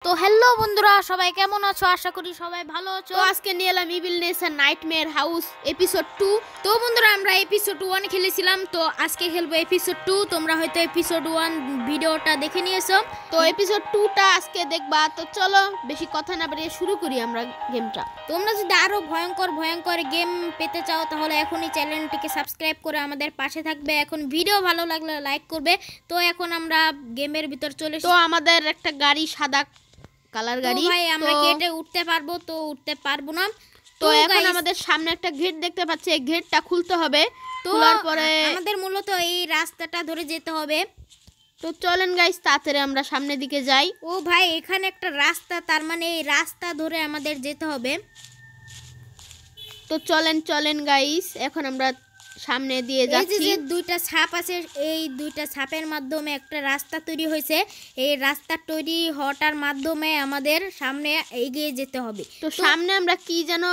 তো হ্যালো বন্ধুরা, সবাই কেমন আছো? আশা করি সবাই ভালো আছো। তো আজকে নিয়ে এলাম evil nation nightmare house episode 2। তো বন্ধুরা, আমরা এপিসোড 1 খেলেছিলাম, তো আজকে খেলবো এপিসোড 2। তোমরা হয়তো এপিসোড 1 ভিডিওটা দেখে নিয়েছো, তো এপিসোড 2টা আজকে দেখবা। তো চলো বেশি কথা না বাড়িয়ে শুরু করি আমরা গেমটা। তোমরা যদি আরো ভয়ঙ্কর গেম পেতে চাও তাহলে এখনই চ্যানেলটিকে সাবস্ক্রাইব করে আমাদের পাশে থাকবে। এখন ভিডিও ভালো লাগলে লাইক করবে। তো এখন আমরা গেমের ভিতর চলে তো আমাদের একটা গাড়ি, সাদা কালার গাড়ি। ভাই আমরা কি এটা উঠতে পারবো? তো উঠতে পারবো না। তো এখন আমাদের সামনে একটা গেট দেখতে পাচ্ছি, এই গেটটা খুলতে হবে। তো খোলার পরে আমাদের মূলত এই রাস্তাটা ধরে যেতে হবে। তো চলেন গাইস, তাড়াতাড়ি আমরা সামনের দিকে যাই। ও ভাই, এখানে একটা রাস্তা, তার মানে এই রাস্তা ধরে আমাদের যেতে হবে। তো চলেন গাইস, এখন আমরা সামনে দিয়ে যাচ্ছি। এই যে দুইটা ছাপ আছে, এই দুইটা ছাপের মাধ্যমে একটা রাস্তা তৈরি হয়েছে। এই রাস্তা তৈরি হওয়ার মাধ্যমে আমাদের সামনে এগিয়ে যেতে হবে। তো সামনে আমরা কি যেন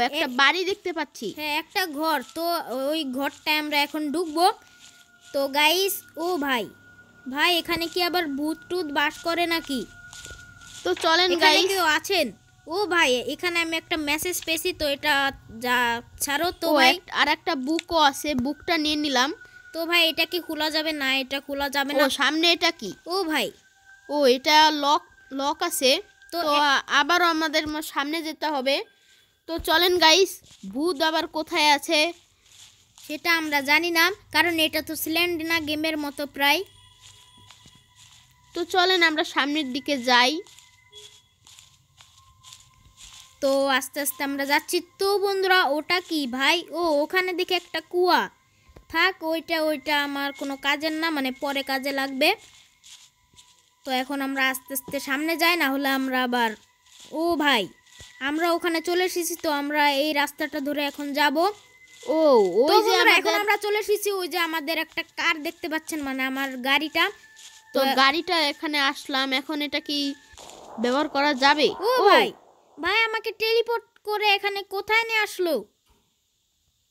একটা বাড়ি দেখতে পাচ্ছি। হ্যাঁ, একটা ঘর। তো ওই ঘরটায় আমরা এখন ঢুকবো। তো গাইস, ও ভাই এখানে কি আবার ভূত টুত বাস করে নাকি? তো চলেন এখানে গাইস। কেউ আছেন? ও ভাই, এখানে আমি একটা মেসেজ পেয়েছি, তো এটা যা ছাড়ো। তো ভাই আর একটা বুকও আছে, বুকটা নিয়ে নিলাম। তো ভাই এটা কি খোলা যাবে? না, এটা খোলা যাবে না। সামনে এটা কি? ও ভাই, এটা লক আছে। তো আবারও আমাদের সামনে যেতে হবে। তো চলেন গাইস, ভূত আবার কোথায় আছে সেটা আমরা জানি না, কারণ এটা তো সিলেন্ডিনা গেমের মতো প্রায়। তো চলেন আমরা সামনের দিকে যাই। তো আস্তে আস্তে আমরা যাচ্ছি। তো বন্ধুরা, ওটা কি ভাই? ওখানে দেখে একটা কুয়া। থাক, ওইটা আমার কোনো কাজের না, মানে পরে কাজে লাগবে। তো এখন আমরা আস্তে আস্তে সামনে যাই, না হলে আমরা আবার ভাই আমরা ওখানে চলে এসেছি। তো আমরা এই রাস্তাটা ধরে এখন যাব। ওই যে এখন আমরা চলে এসেছি। ওই যে আমাদের একটা কার দেখতে পাচ্ছেন, মানে আমার গাড়িটা। তো গাড়িটা এখানে আসলাম, এখন এটা কি ব্যবহার করা যাবে? ভাই আমাকে টেলিপোর্ট করে এখানে কোথায় নিয়ে আসলো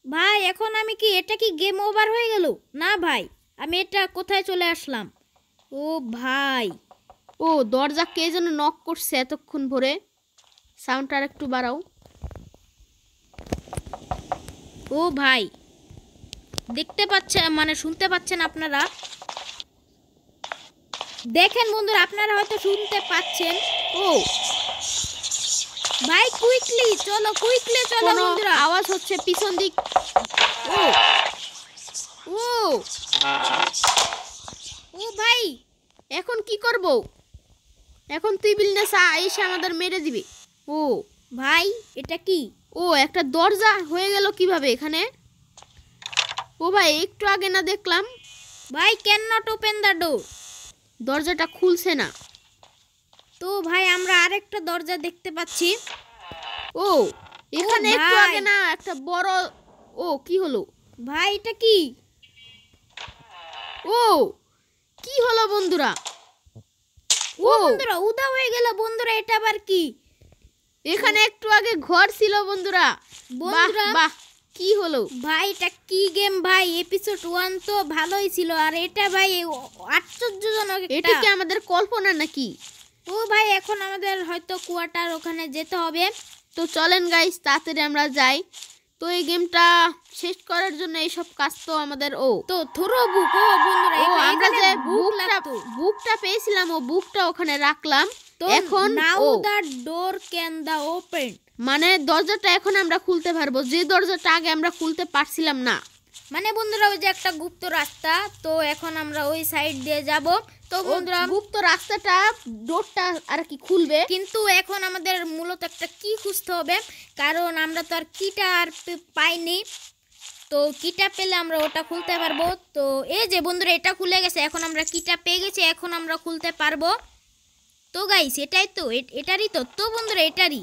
ভাই? এখন আমি কি, এটা কি গেম ওভার হয়ে গেল? না ভাই, আমি এটা কোথায় চলে আসলাম? ও ভাই, দরজা কে যেন নক করছে এতক্ষণ ভরে। সাউন্ডটা আর একটু বাড়াও। ও ভাই, দেখতে পাচ্ছেন, মানে শুনতে পাচ্ছেন আপনারা? দেখেন বন্ধুরা, আপনারা হয়তো শুনতে পাচ্ছেন। ভাই কুইকলি চলো বন্ধুরা। আওয়াজ হচ্ছে পিছন দিক। ও ভাই, এখন কি করব? এখন তুই বিলনেসা এসে আমাদের মেরে দিবে। ভাই এটা কি? একটা দরজা হয়ে গেল কিভাবে এখানে? ভাই, একটু আগে না দেখলাম? ভাই can not open the door. দরজাটা খুলছে না। তো ভাই আমরা আরেকটা দরজা দেখতে পাচ্ছি। এখানে একটু আগে না একটা বড় কি হলো ভাই? এটা কি? কি হলো বন্ধুরা? বন্ধুরা উদা হয়ে গেল বন্ধুরা। এটা আবার কি? এখানে একটু আগে ঘর ছিল বন্ধুরা। বাহ, কি হলো ভাই? এটা কি গেম ভাই? এপিসোড 1 তো ভালোই ছিল, আর এটা ভাই আশ্চর্যজনক। এটা কি আমাদের কল্পনা নাকি? ভাই এখন আমাদের হয়তো কুয়াটার ওখানে যেতে হবে। তো চলেন গাইস, তাড়াতাড়ি আমরা যাই। তো এই গেমটা শেষ করার জন্য এইসব কাজ তো আমাদের তো থ্রো বুক। বন্ধুরা আমরা যে বুকটা পেয়েছিলাম, বুকটা ওখানে রাখলাম। তো এখন now the door can the open, মানে দরজাটা এখন আমরা খুলতে পারবো, যে দরজাটা আগে আমরা খুলতে পারছিলাম না। মানে বন্ধুরা ওই যে একটা গুপ্ত রাস্তা, তো এখন আমরা ওই সাইড দিয়ে যাব। তো বন্ধুরা গুপ্ত রাস্তাটা, ডোরটা আর কি খুলবে, কিন্তু এখন আমাদের মূলত একটা কি খুঁজতে হবে, কারণ আমরা তো আর কিটা আর পাইনি। তো কিটা পেলে আমরা ওটা খুলতে পারবো। তো এই যে বন্ধুরা, এটা খুলে গেছে। এখন আমরা কিটা পেয়ে গেছি, এখন আমরা খুলতে পারবো। তো গাইস এটাই তো, এটারই তো বন্ধুরা এটারই।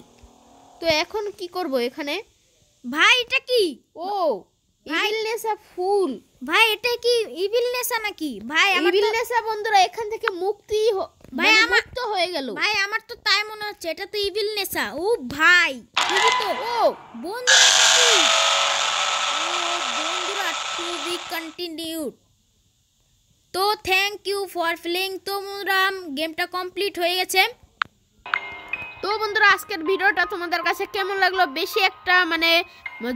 তো এখন কি করব এখানে? ভাই এটা কি? ইভিলনেসা ফুল। ভাই এটা কি ইভিলনেসা নাকি? ভাই ইভিলনেসা বন্ধুরা এখান থেকে মুক্তি ভাই মুক্ত হয়ে গেল। ভাই আমার তো তাই মনে হচ্ছে, এটা তো ইভিলনেসা। ভাই ঠিকই তো। বন্ধুরা এটা কি? বন্ধুরা টু বি কন্টিনিউড। তো থ্যাংক ইউ ফর প্লেইং। তো বন্ধুরা গেমটা কমপ্লিট হয়ে গেছে। তো বন্ধুরা আজকের ভিডিওটা তোমাদের কাছে কেমন লাগলো, বেশি একটা মানে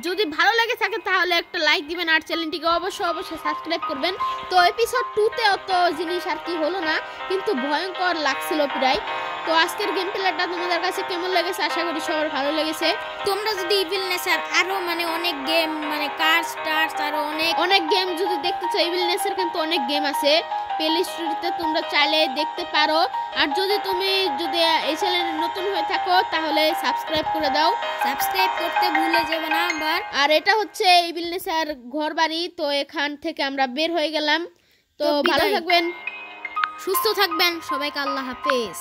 যদি ভালো লেগে থাকে তাহলে একটা লাইক দিবেন আর চ্যানেলটিকে অবশ্যই সাবস্ক্রাইব করবেন। তো এপিসোড 2-তে অত জিনিস আর কি হলো না, কিন্তু ভয়ঙ্কর লাগছিল প্রায়। তো আজকের গেম প্লেটা তোমাদের কাছে কেমন লেগেছে আশা করি সবার ভালো লেগেছে। তোমরা যদি ইভিল নেচার আরো মানে অনেক গেম মানে কার স্টার্স আরো অনেক গেম যদি দেখতে চাও, ইভিল নেচার কিন্তু অনেক গেম আছে প্লে স্টোরিতে, তোমরা চাইলে দেখতে পারো। আর যদি এই চ্যানেলে নতুন হয়ে থাকো তাহলে সাবস্ক্রাইব করে দাও, সাবস্ক্রাইব করতে ভুলে যাবে না আবার। আর এটা হচ্ছে ইভিল নেচার ঘর বাড়ি। তো এখান থেকে আমরা বের হয়ে গেলাম। তো ভালো থাকবেন, সুস্থ থাকবেন, সবাইকে আল্লাহ হাফেজ।